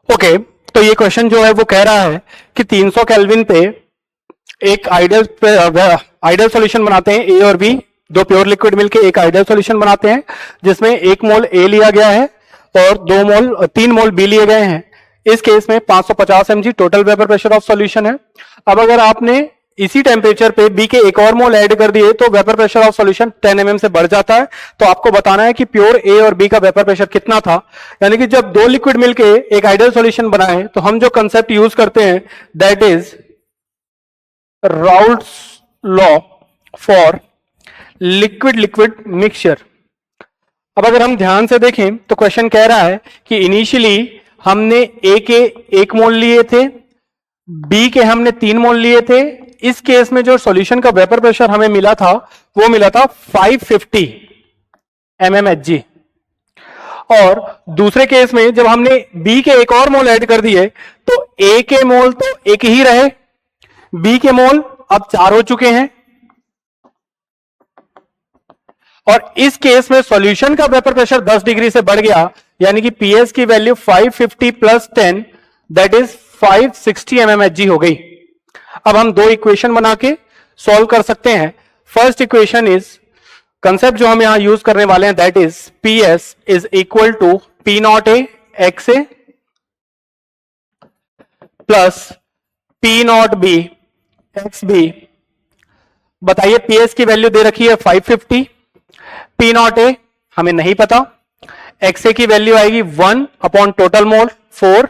Okay, तो ये question जो है वो कह रहा है कि 300 केल्विन पे एक आइडियल सॉल्यूशन बनाते हैं ए और बी, दो प्योर लिक्विड मिलके एक आइडियल सॉल्यूशन बनाते हैं जिसमें 1 मोल ए लिया गया है और 3 मोल बी लिए गए हैं। इस केस में 550 mg total vapour pressure of solution है। अब अगर आपने इसी टेम्परेचर पे बी के एक और मोल ऐड कर दिए तो vapour pressure of solution 10 mm से बढ़ जाता है। तो आपको बताना है कि प्योर ए और बी का वेपर प्रेशर कितना था। यानी कि जब दो लिक्विड मिलके एक आइडियल सॉल्यूशन बनाए तो हम जो कंसेप्ट यूज करते हैं that is Raoult's law for liquid liquid mixture. अब अगर हम ध्यान से देखें तो क्वेश्चन कह रहा है कि इनिशियली हमने ए के 1 मोल लिए थे, बी के हमने 3 मोल लिए थे। इस केस में जो सॉल्यूशन का वेपर प्रेशर हमें मिला था वो मिला था 550 mmHg। और दूसरे केस में जब हमने बी के एक और मोल ऐड कर दिए तो ए के मोल तो एक ही रहे, बी के मोल अब 4 हो चुके हैं। और इस केस में सॉल्यूशन का वेपर प्रेशर 10 डिग्री से बढ़ गया, यानी कि पीएस की value 550 plus 10 that is 560 mmHg हो गई। अब हम दो इक्वेशन बना के सॉल्व कर सकते हैं। फर्स्ट इक्वेशन इज, कंसेप्ट जो हम यहां यूज करने वाले हैं that is PS is equal to P not A X A plus P not B X B. बताइए पीएस की वैल्यू दे रखी है 550, पी नॉट ए हमें नहीं पता, एक्स ए की वैल्यू आएगी 1 upon total mole 4।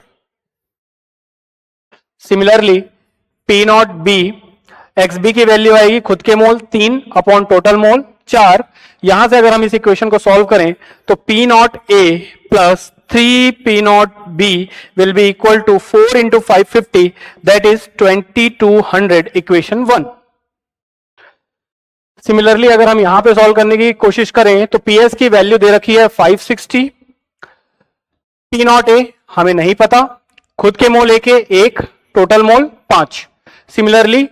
Similarly P not B X B की वैल्यू आएगी खुद के मोल 3 अपॉन टोटल मोल 4। यहां से अगर हम इस इक्वेशन को सॉल्व करें तो P not A plus 3 P not B will be equal to 4 into 550 that is 2200 equation 1। Similarly अगर हम यहां पे सॉल्व करने की कोशिश करें तो पीएस की वैल्यू दे रखी है 560, पी नॉट ए हमें नहीं पता, खुद के मोल ए के 1 total mole 5। Similarly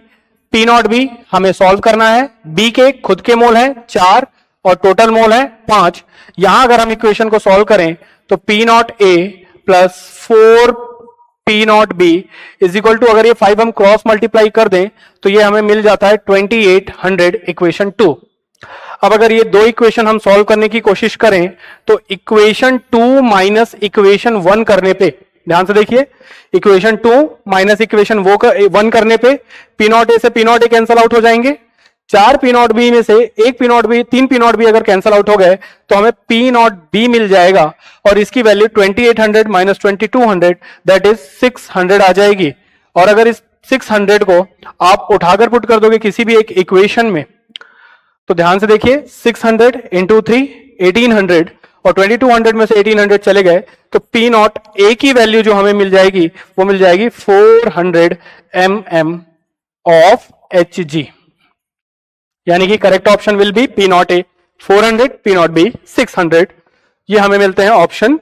P not B हमें सॉल्व करना है, बी के खुद के मोल है 4 और टोटल मोल है 5। यहां अगर हम इक्वेशन को सॉल्व करें तो P not A plus 4 P not B is equal to, अगर ये 5 हम क्रॉस मल्टीप्लाई कर दें तो ये हमें मिल जाता है 2800 इक्वेशन 2। अब अगर ये दो इक्वेशन हम सॉल्व करने की कोशिश करें तो इक्वेशन 2 माइनस इक्वेशन 1 करने पे, ध्यान से देखिए, इक्वेशन 2 माइनस इक्वेशन 1 करने पे पी नॉट ए से P not A cancel out हो जाएंगे। 4 पी नॉट बी में से 1 P not B, 3 P not B अगर कैंसल आउट हो गए तो हमें पी नॉट बी मिल जाएगा और इसकी वैल्यू 2800 माइनस 2200 दैट इज 600 आ जाएगी। और अगर इस 600 को आप उठाकर पुट कर दोगे किसी भी एक इक्वेशन में तो ध्यान से देखिए 600 इंटू 3 1800 और 2200 में से 1800 चले गए तो पी नॉट ए की वैल्यू जो हमें मिल जाएगी वो मिल जाएगी 400 mm ऑफ Hg। यानी कि correct option will be P not A 400, P not B 600। ये हमें मिलते हैं ऑप्शन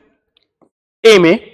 ए में।